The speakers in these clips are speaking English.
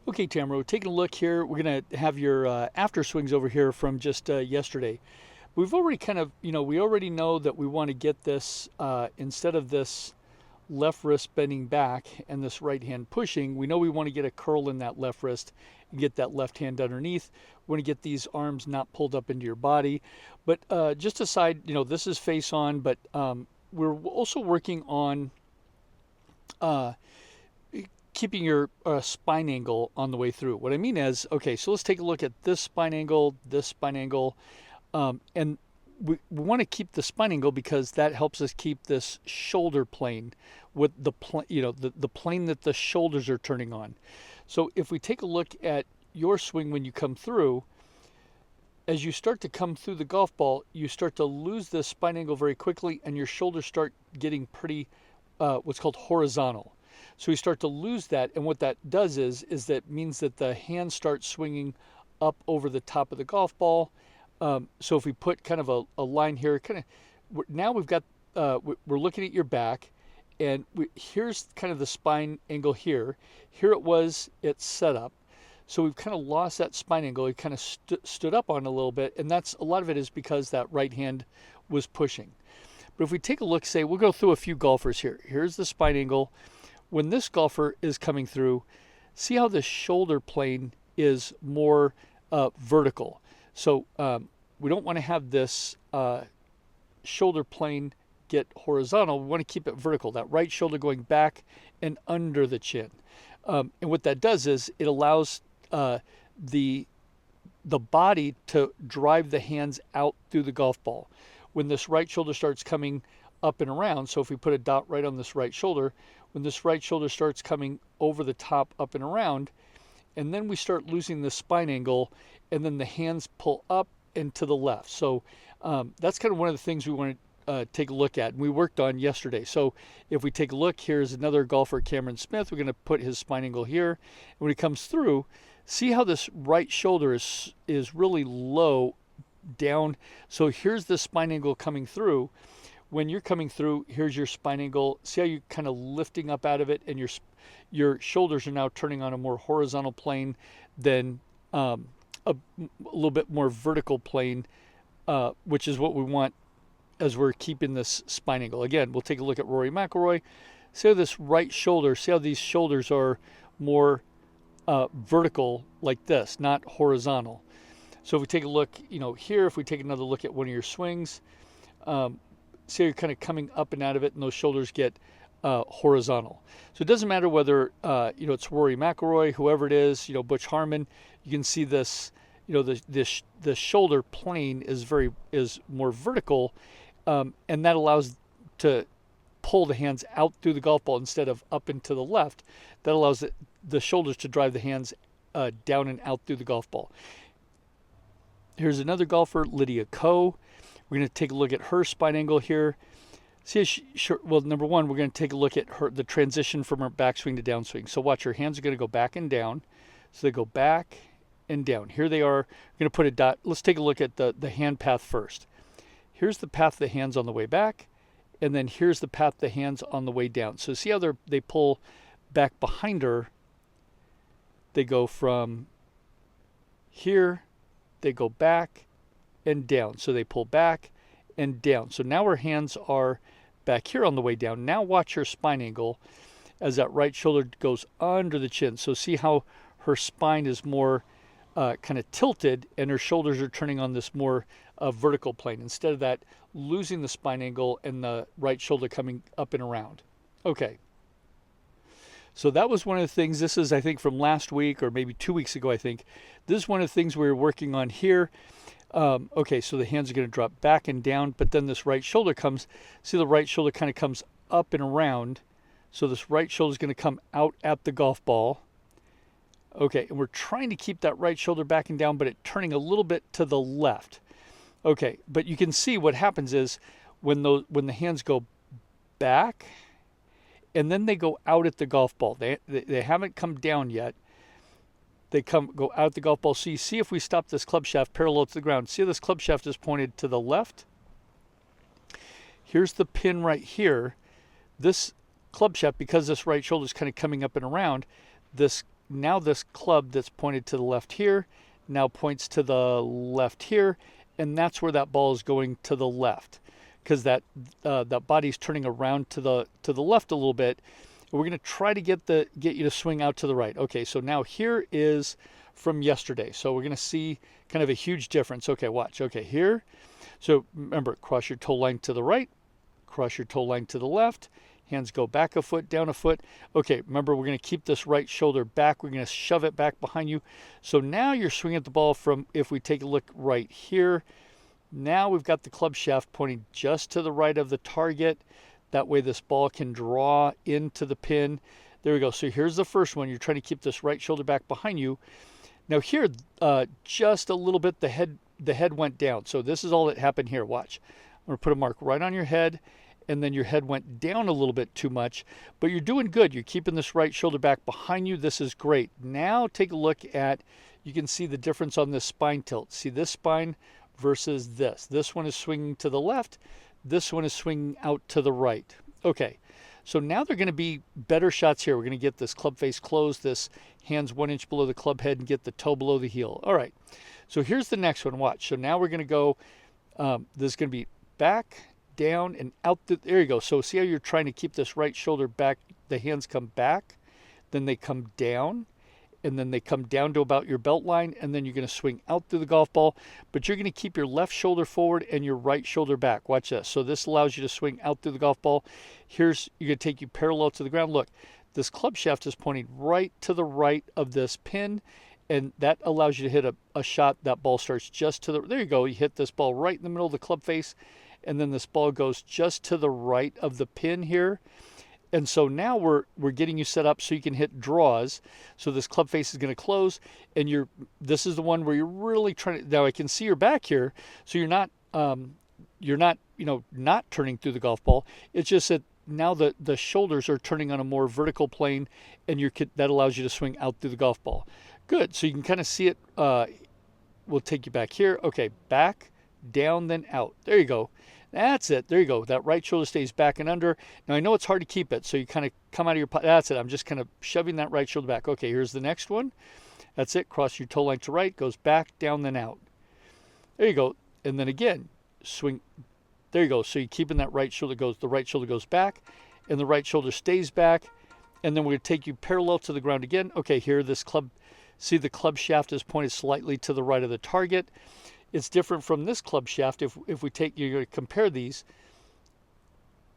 Okay, Tamara, taking a look here. We're going to have your after swings over here from just yesterday. We've already kind of, we already know that we want to get this, instead of this left wrist bending back and this right hand pushing, we know we want to get a curl in that left wrist and get that left hand underneath. We want to get these arms not pulled up into your body. But just aside, this is face on, but we're also working on uh, keeping your spine angle on the way through. What I mean is, okay, so let's take a look at this spine angle, and we want to keep the spine angle because that helps us keep this shoulder plane with the plane that the shoulders are turning on. So if we take a look at your swing when you come through, as you start to come through the golf ball, you start to lose this spine angle very quickly, and your shoulders start getting pretty, what's called horizontal. So we start to lose that, and what that does is that means that the hands start swinging up over the top of the golf ball. So if we put kind of a line here, now we've got, we're looking at your back, and here's kind of the spine angle here. Here it was, it's set up. So we've kind of lost that spine angle. It kind of stood up on it a little bit, and that's a lot of it is because that right hand was pushing. But if we take a look, say, we'll go through a few golfers here. Here's the spine angle. When this golfer is coming through, see how the shoulder plane is more vertical. So we don't want to have this shoulder plane get horizontal. We want to keep it vertical, that right shoulder going back and under the chin. And what that does is it allows the body to drive the hands out through the golf ball. When this right shoulder starts coming up and around, so if we put a dot right on this right shoulder, when this right shoulder starts coming over the top, up and around, and then we start losing the spine angle, and then the hands pull up and to the left. So that's kind of one of the things we want to take a look at, and we worked on yesterday. So if we take a look, here's another golfer, Cameron Smith. We're going to put his spine angle here, and when he comes through, see how this right shoulder is really low down. So here's the spine angle coming through. When you're coming through, here's your spine angle. See how you're kind of lifting up out of it, and your shoulders are now turning on a more horizontal plane than a little bit more vertical plane, which is what we want as we're keeping this spine angle. Again, we'll take a look at Rory McIlroy. See how this right shoulder, see how these shoulders are more vertical like this, not horizontal. So if we take a look, here, if we take another look at one of your swings, see how you're kind of coming up and out of it, and those shoulders get horizontal. So it doesn't matter whether it's Rory McIlroy, whoever it is, Butch Harmon. You can see this, the shoulder plane is more vertical, and that allows to pull the hands out through the golf ball instead of up and to the left. That allows the shoulders to drive the hands down and out through the golf ball. Here's another golfer, Lydia Ko. We're going to take a look at her spine angle here. See, well, number one, we're going to take a look at the transition from her backswing to downswing. So watch, her hands are going to go back and down. So they go back and down. Here they are. We're going to put a dot. Let's take a look at the hand path first. Here's the path of the hands on the way back, and then here's the path of the hands on the way down. So see how they pull back behind her. They go from here, they go back and down. So they pull back and down. So now her hands are back here on the way down. Now watch her spine angle as that right shoulder goes under the chin. So see how her spine is more kind of tilted, and her shoulders are turning on this more vertical plane instead of that losing the spine angle and the right shoulder coming up and around. Okay. So that was one of the things. This is, I think, from last week or maybe 2 weeks ago, I think. This is one of the things we were working on here. Okay, so the hands are going to drop back and down, but then this right shoulder comes. See, the right shoulder kind of comes up and around. So this right shoulder is going to come out at the golf ball. Okay, and we're trying to keep that right shoulder back and down, but it turning a little bit to the left. Okay, but you can see what happens is when the hands go back and then they go out at the golf ball. They haven't come down yet. They go out the golf ball. So you see, if we stop this club shaft parallel to the ground, see this club shaft is pointed to the left. Here's the pin right here. This club shaft, because this right shoulder is kind of coming up and around, this now this club that's pointed to the left here now points to the left here, and that's where that ball is going, to the left, because that body's turning around to the left a little bit. We're going to try to get you to swing out to the right. Okay, so now here is from yesterday. So we're going to see kind of a huge difference. Okay, watch. Okay, here. So remember, cross your toe line to the right, cross your toe line to the left. Hands go back a foot, down a foot. Okay, remember, we're going to keep this right shoulder back. We're going to shove it back behind you. So now you're swinging at the ball from, if we take a look right here, now we've got the club shaft pointing just to the right of the target. That way this ball can draw into the pin. There we go. So here's the first one. You're trying to keep this right shoulder back behind you. Now here, just a little bit, the head went down. So this is all that happened here. Watch. I'm going to put a mark right on your head, and then your head went down a little bit too much. But you're doing good. You're keeping this right shoulder back behind you. This is great. Now take a look at, you can see the difference on this spine tilt. See this spine versus this. This one is swinging to the left. This one is swinging out to the right. Okay, so now they're going to be better shots here. We're going to get this club face closed, this hands 1 inch below the club head, and get the toe below the heel. All right, so here's the next one. Watch. So now we're going to go, this is going to be back, down, and out. There you go. So see how you're trying to keep this right shoulder back. The hands come back, then they come down, and then they come down to about your belt line, and then you're going to swing out through the golf ball, but you're going to keep your left shoulder forward and your right shoulder back. Watch this. So this allows you to swing out through the golf ball. You're going to take you parallel to the ground. Look, this club shaft is pointing right to the right of this pin, and that allows you to hit a shot. That ball starts just to the, there you go. You hit this ball right in the middle of the club face, and then this ball goes just to the right of the pin here. And so now we're getting you set up so you can hit draws. So this club face is going to close, and this is the one where you're really trying to, now I can see your back here, so you're not not turning through the golf ball. It's just that now the shoulders are turning on a more vertical plane, and that allows you to swing out through the golf ball. Good. So you can kind of see it. We'll take you back here. Okay, back, down, then out. There you go. That's it. There you go. That right shoulder stays back and under. Now, I know it's hard to keep it, so you kind of come out of your pocket. That's it. I'm just kind of shoving that right shoulder back. Okay, here's the next one. That's it. Cross your toe line to right, goes back, down, then out. There you go. And then again, swing. There you go. So you're keeping that right shoulder the right shoulder goes back, and the right shoulder stays back. And then we're going to take you parallel to the ground again. Okay, here, this club, see the club shaft is pointed slightly to the right of the target. It's different from this club shaft. If we take, you're going to compare these.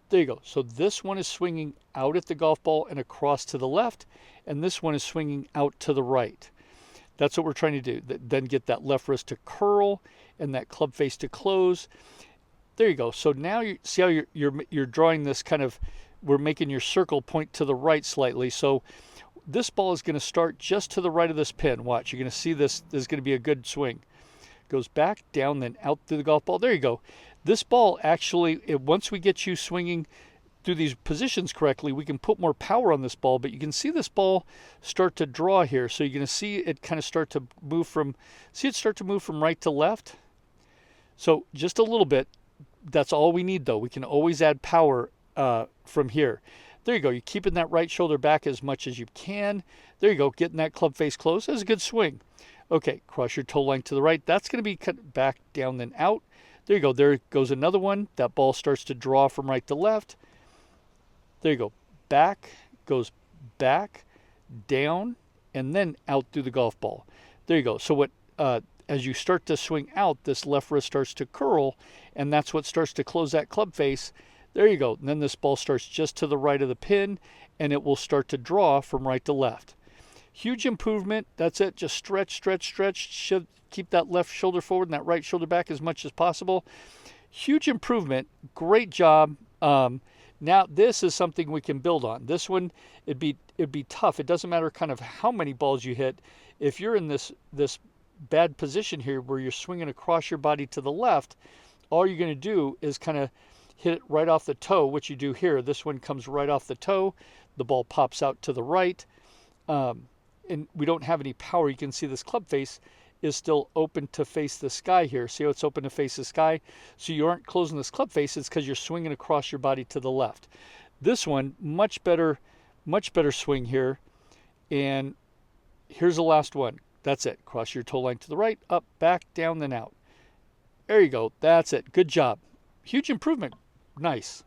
There you go. So this one is swinging out at the golf ball and across to the left, and this one is swinging out to the right. That's what we're trying to do. Then get that left wrist to curl and that club face to close. There you go. So now you see how you're drawing this kind of, we're making your circle point to the right slightly. So this ball is going to start just to the right of this pin. Watch. You're going to see this is going to be a good swing. Goes back, down, then out through the golf ball. There you go. This ball actually, once we get you swinging through these positions correctly, we can put more power on this ball, but you can see this ball start to draw here. So you're going to see it kind of start to move from right to left. So just a little bit. That's all we need, though. We can always add power from here. There you go. You're keeping that right shoulder back as much as you can. There you go. Getting that club face close. That's a good swing. Okay, cross your toe line to the right. That's going to be cut back, down, then out. There you go. There goes another one. That ball starts to draw from right to left. There you go. Back, goes back, down, and then out through the golf ball. There you go. So as you start to swing out, this left wrist starts to curl, and that's what starts to close that club face. There you go. And then this ball starts just to the right of the pin, and it will start to draw from right to left. Huge improvement. That's it. Just stretch, stretch, stretch. Keep that left shoulder forward and that right shoulder back as much as possible. Huge improvement. Great job. Now this is something we can build on. This one, it'd be tough. It doesn't matter kind of how many balls you hit. If you're in this bad position here where you're swinging across your body to the left, all you're going to do is kind of hit it right off the toe, which you do here. This one comes right off the toe. The ball pops out to the right. And we don't have any power. You can see this club face is still open to face the sky here. See how it's open to face the sky? So you aren't closing this club face. It's because you're swinging across your body to the left. This one, much better swing here. And Here's the last one. That's it. Cross your toe line to the right, up, back, down, then out. There you go. That's it. Good job. Huge improvement. Nice.